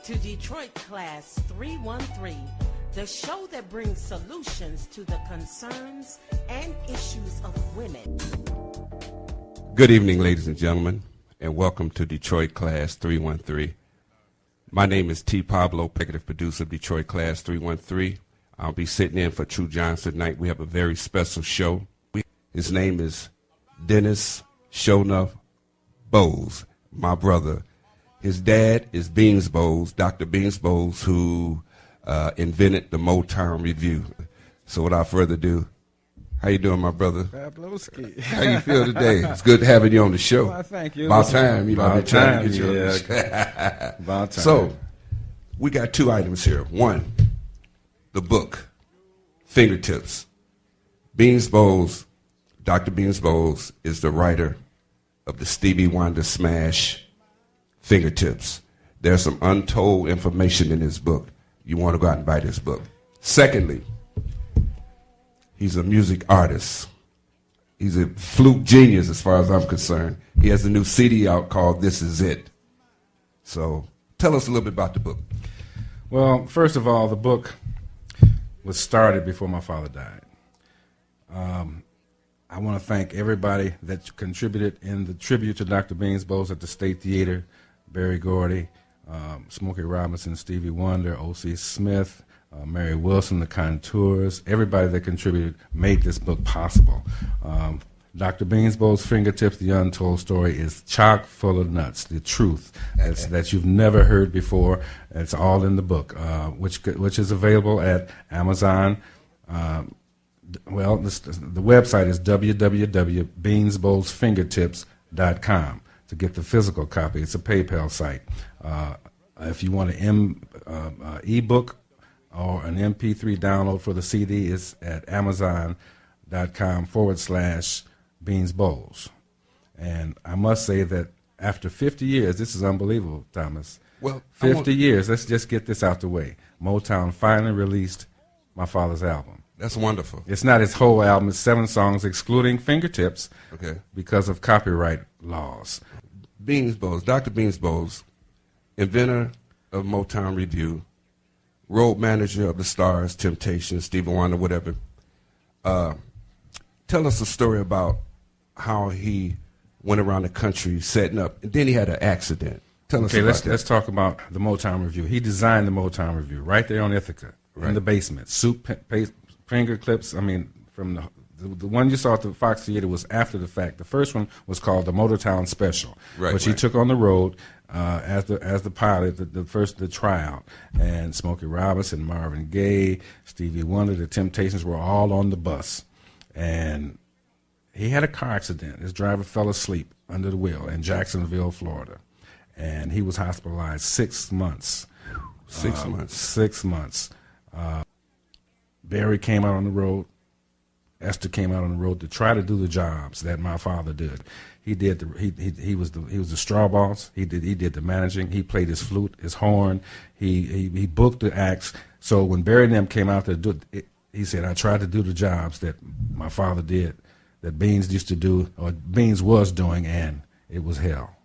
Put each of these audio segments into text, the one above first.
to Detroit Class 313, the show that brings solutions to the concerns and issues of women. Good evening, ladies and gentlemen, and welcome to Detroit Class 313. My name is T Pablo, executive producer of Detroit Class 313. I'll be sitting in for True Johnson tonight. We have a very special show. His name is Dennis Sho-Nuff Bowles, my brother. His dad is Beans Bowles, Dr. Beans Bowles, who invented the Motown Review. So without further ado, how you doing, my brother? Pablowski. How you feel today? It's good having you on the show. Well, thank you. About time, you know, I've been trying to get you on yeah. the show. About time. So, we got two items here. One, the book, Fingertips. Beans Bowles, Dr. Beans Bowles, is the writer of the Stevie Wonder smash, Fingertips. There's some untold information in this book. You want to go out and buy this book. Secondly, he's a music artist. He's a flute genius as far as I'm concerned. He has a new CD out called This Is It. So tell us a little bit about the book. Well, first of all, the book was started before my father died. I want to thank everybody that contributed in the tribute to Dr. Beans Bowles at the State Theater, Barry Gordy, Smokey Robinson, Stevie Wonder, O.C. Smith, Mary Wilson, the Contours. Everybody that contributed made this book possible. Dr. Beans Bowles' Fingertips, The Untold Story, is chock full of nuts, the truth that you've never heard before. It's all in the book, which is available at Amazon. Well, the website is www.beansbowlesfingertips.com to get the physical copy. It's a PayPal site. If you want an ebook or an MP3 download for the CD, it's at amazon.com/Beans Bowles. And I must say that after 50 years, this is unbelievable, Thomas. Well, 50 years, let's just get this out the way. Motown finally released my father's album. That's wonderful. It's not his whole album. It's 7 songs, excluding Fingertips, Okay. because of copyright laws. Beans Bowles, Dr. Beans Bowles, inventor of Motown Review, road manager of the Stars, Temptations, Stevie Wonder, whatever. Tell us a story about how he went around the country setting up, and then he had an accident. Tell us about that. Let's talk about the Motown Review. He designed the Motown Review right there on Ithaca, in the basement. Soup, finger clips. I mean, from the one you saw at the Fox Theater was after the fact. The first one was called the Motortown Special, which he took on the road as the pilot, the tryout. And Smokey Robinson, Marvin Gaye, Stevie Wonder, the Temptations were all on the bus. And he had a car accident. His driver fell asleep under the wheel in Jacksonville, Florida. And he was hospitalized 6 months. 6 months. 6 months. Barry came out on the road. Esther came out on the road to try to do the jobs that my father did. He was the straw boss. He did the managing. He played his flute, his horn. He booked the acts. So when Barry and them came out to do it, he said, I tried to do the jobs that my father did, that Beans used to do, or Beans was doing, and it was hell.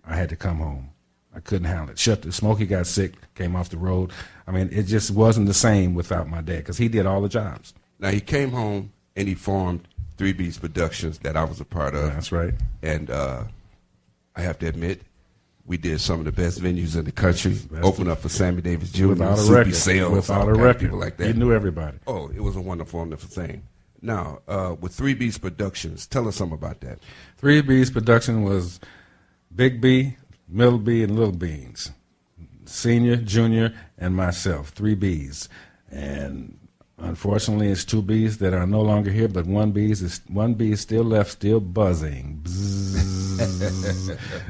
I had to come home. I couldn't handle it. Smokey got sick, came off the road. I mean, it just wasn't the same without my dad, because he did all the jobs. Now, he came home and he formed 3 Beats Productions that I was a part of. That's right. And I have to admit, we did some of the best venues in the country. Opened up for Sammy Davis Jr., Without a Soupy record. Sales, Without all a kind of record. people like that. You knew everybody. Oh, it was a wonderful, wonderful thing. Now, with 3 Beats Productions, tell us something about that. 3 B's production was Big B, Middle B, and Little Beans. Senior, Junior, and myself, 3 B's. And unfortunately, it's 2 B's that are no longer here, but 1 B is still left, still buzzing.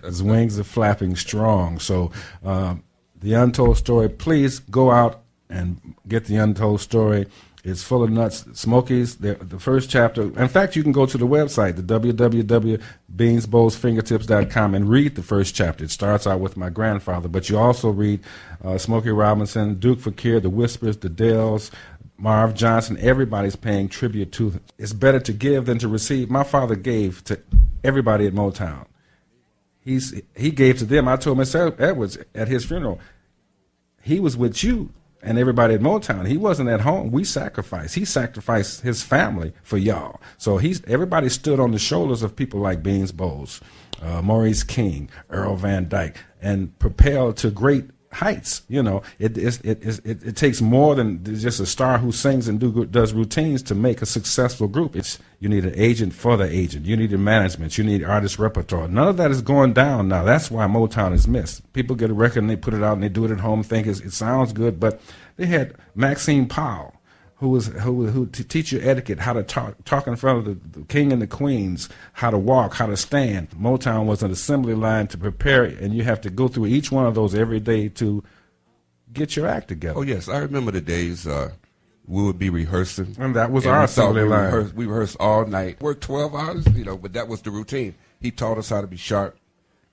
His wings are flapping strong. So The Untold Story, please go out and get The Untold Story. It's full of nuts. Smokey's, the first chapter. In fact, you can go to the website, the www.beansbowlesfingertips.com, and read the first chapter. It starts out with my grandfather, but you also read Smokey Robinson, Duke Fakir, the Whispers, the Dells, Marv Johnson. Everybody's paying tribute to him. It's better to give than to receive. My father gave to everybody at Motown. He gave to them. I told Miss Edwards at his funeral, he was with you and everybody at Motown. He wasn't at home. We sacrificed. He sacrificed his family for y'all. So everybody stood on the shoulders of people like Beans Bowles, Maurice King, Earl Van Dyke, and propelled to great heights. You know, it takes more than just a star who sings and does routines to make a successful group. You need an agent for the agent. You need a management. You need artist repertoire. None of that is going down now. That's why Motown is missed. People get a record and they put it out and they do it at home, think it sounds good, but they had Maxine Powell, who teach you etiquette, how to talk in front of the king and the queens, how to walk, how to stand. Motown was an assembly line to prepare, and you have to go through each one of those every day to get your act together. Oh yes, I remember the days we would be rehearsing, and that was our assembly line. We rehearsed all night, worked 12 hours, but that was the routine. He taught us how to be sharp.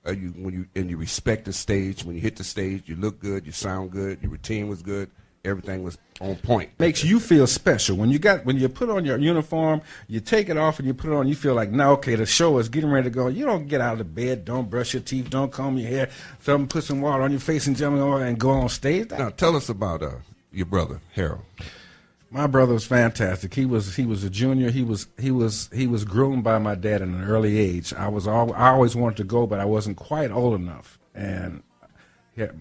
You respect the stage. When you hit the stage, you look good, you sound good, your routine was good. Everything was on point. Makes you feel special. When you put on your uniform, you take it off and you put it on, you feel like, now, okay, the show is getting ready to go. You don't get out of the bed, don't brush your teeth, don't comb your hair, put some water on your face and jump on and go on stage. Now, tell us about your brother, Harold. My brother was fantastic. He was a junior. He was groomed by my dad at an early age. I always wanted to go, but I wasn't quite old enough. And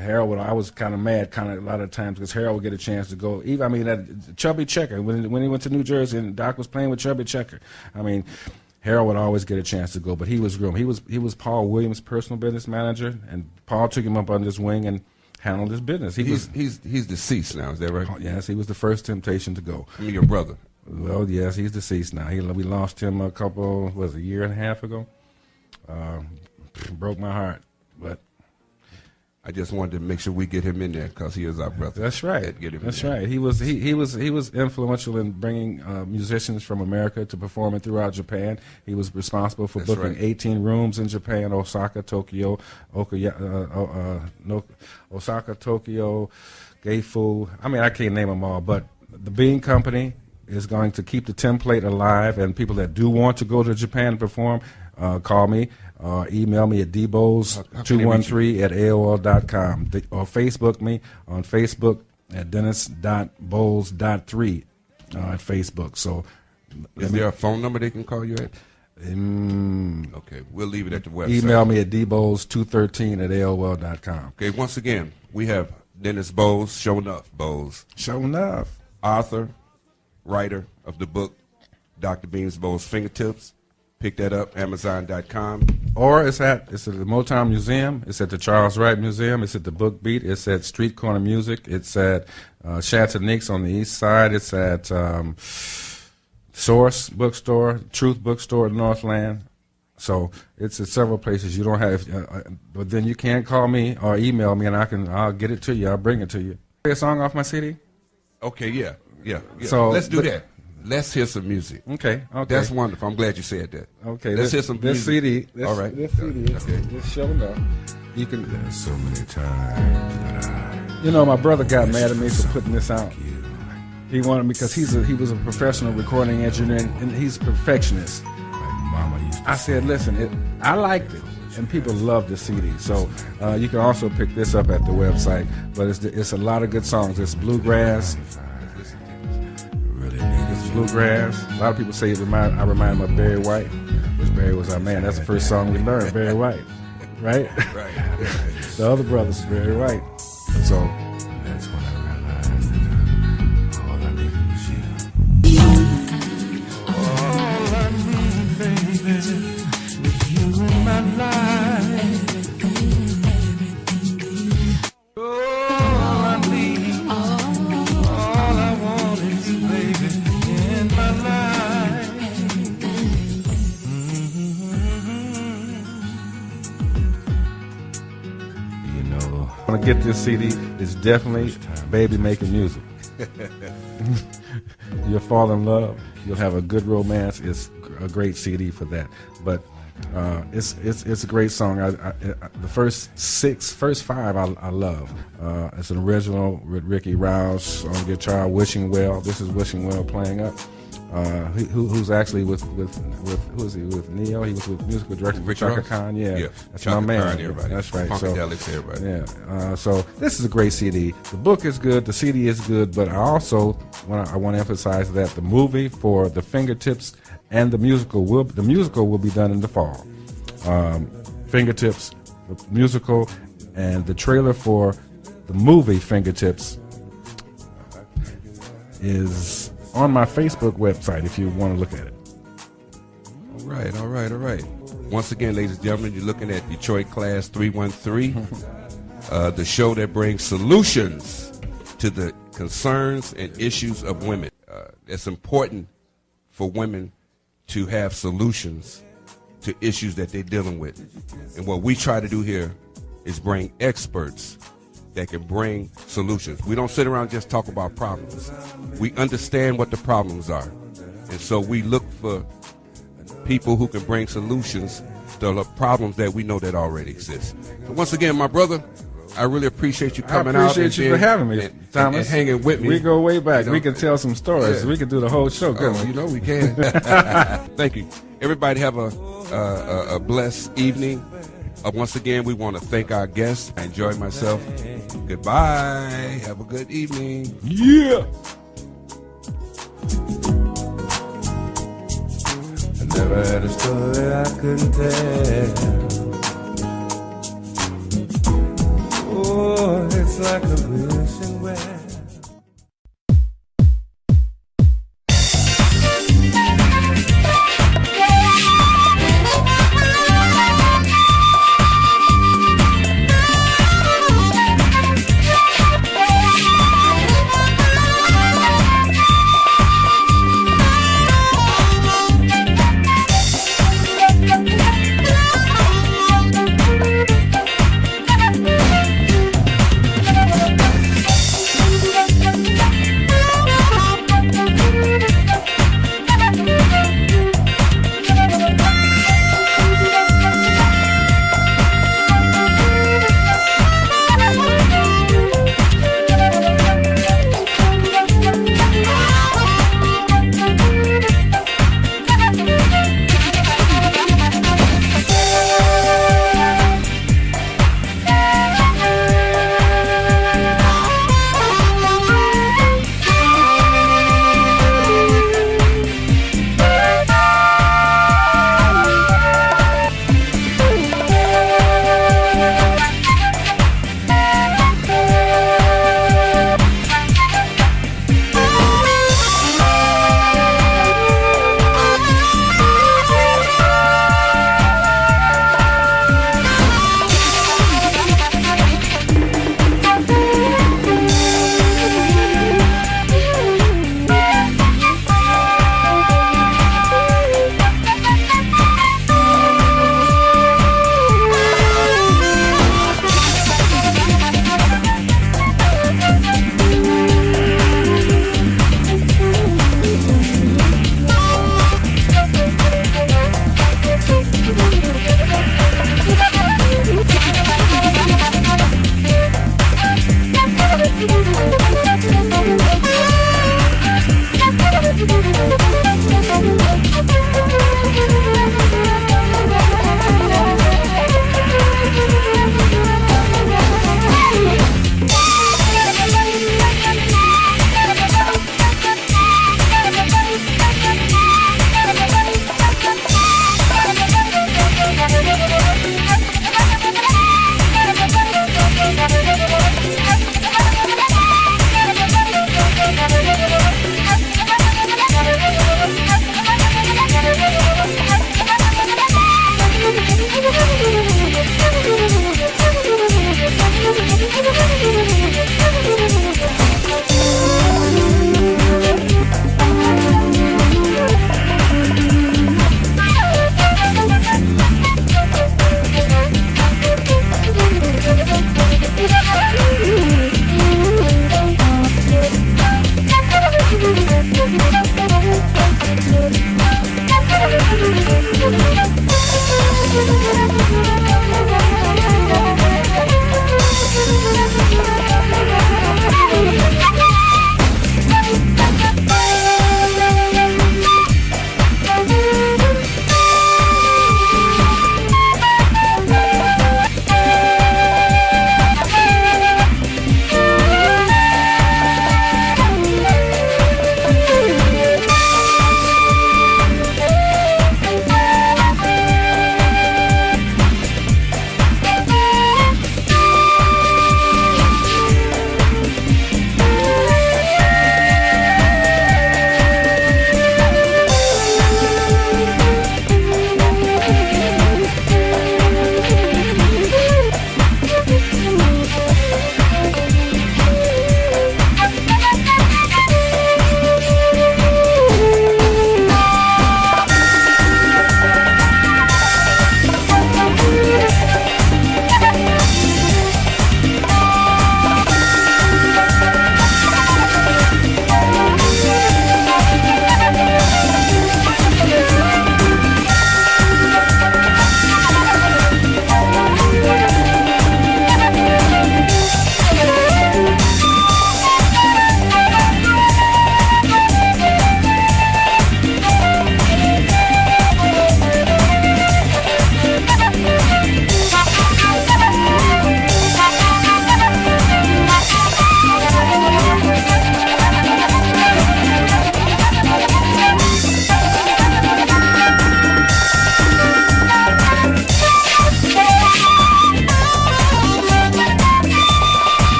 Harold, I was kind of mad, a lot of times, because Harold would get a chance to go. That Chubby Checker, when he went to New Jersey and Doc was playing with Chubby Checker. Harold would always get a chance to go, but he was groomed. He was Paul Williams' personal business manager, and Paul took him up under his wing and handled his business. He's deceased now, is that right? Yes, he was the first Temptation to go. Your brother. Well, yes, he's deceased now. We lost him a year and a half ago. Broke my heart, but I just wanted to make sure we get him in there because he is our brother. That's right. That's right. He was influential in bringing musicians from America to perform it throughout Japan. He was responsible for booking 18 rooms in Japan, Osaka, Tokyo, Osaka, Tokyo, Geifu. I can't name them all, but the Bean Company is going to keep the template alive, and people that do want to go to Japan and perform, call me. Email me at dbowles213@aol.com or Facebook me on Facebook at dennis.bowles.3 at Facebook. So, is there a phone number they can call you at? Okay, we'll leave it at the website. Email me at dbowles213@aol.com. Okay, once again, we have Dennis Bowles, Sho-Nuff Bowles. Sho-Nuff. Author, writer of the book, Dr. Beans Bowles' Fingertips. Pick that up, Amazon.com. Or it's at the Motown Museum. It's at the Charles Wright Museum. It's at the Book Beat. It's at Street Corner Music. It's at Chattanooga on the east side. It's at Source Bookstore, Truth Bookstore in Northland. So it's at several places. You don't have, but then you can call me or email me, and I'll get it to you. I'll bring it to you. Play a song off my CD. Okay, yeah. So let's do that. Let's hear some music. Okay. That's wonderful. I'm glad you said that. Okay. Let's hear some music. All right. This CD is Sho-Nuff. You can. There's so many times that my brother got mad at me for putting this out. He wanted me because he was a professional recording engineer and he's a perfectionist. like Mama used to I said, listen, I liked it, and people loved the CD. So you can also pick this up at the website. But it's a lot of good songs. It's bluegrass. It's bluegrass. A lot of people say I remind them of Barry White, which Barry was our man. That's the first song we learned, Barry White, right? Right. The other brothers, Barry White. So That's when I realized that all I needed was you. All I need, baby, is you in my life. All I need, all I want is you, baby, in my life. You know, when I get this CD, it's definitely baby making music. You'll fall in love. You'll have a good romance. It's a great CD for that. But it's a great song. The first five I love. It's an original with Ricky Rouse on guitar. Wishing Well. This is Wishing Well playing up. who's actually with who is he with Neo? He was with musical director Rick Chaka Ross? Khan. Yeah, Yeah, that's Chaka my man. Khan, everybody. That's right. Funkadelics, everybody. Yeah. So this is a great CD. The book is good. The CD is good. But I also want to emphasize that the movie for the Fingertips and the musical will be done in the fall. Fingertips, the musical, and the trailer for the movie Fingertips is on my Facebook website if you want to look at it. All right. Once again, ladies and gentlemen, you're looking at Detroit Class 313, the show that brings solutions to the concerns and issues of women. It's important for women to have solutions to issues that they're dealing with. And what we try to do here is bring experts that can bring solutions. We don't sit around and just talk about problems. We understand what the problems are. And so we look for people who can bring solutions to the problems that we know that already exist. So once again, my brother, I really appreciate you coming out. I appreciate you for having me, Thomas. And hanging with me. We go way back. You know, we can tell some stories. Yeah. We can do the whole show. Oh, you know we can. Thank you. Everybody have a blessed evening. Once again, we want to thank our guests. I enjoyed myself. Goodbye. Have a good evening. Yeah. I never had a story I couldn't tell. Oh, it's like a wishing well. Thank you.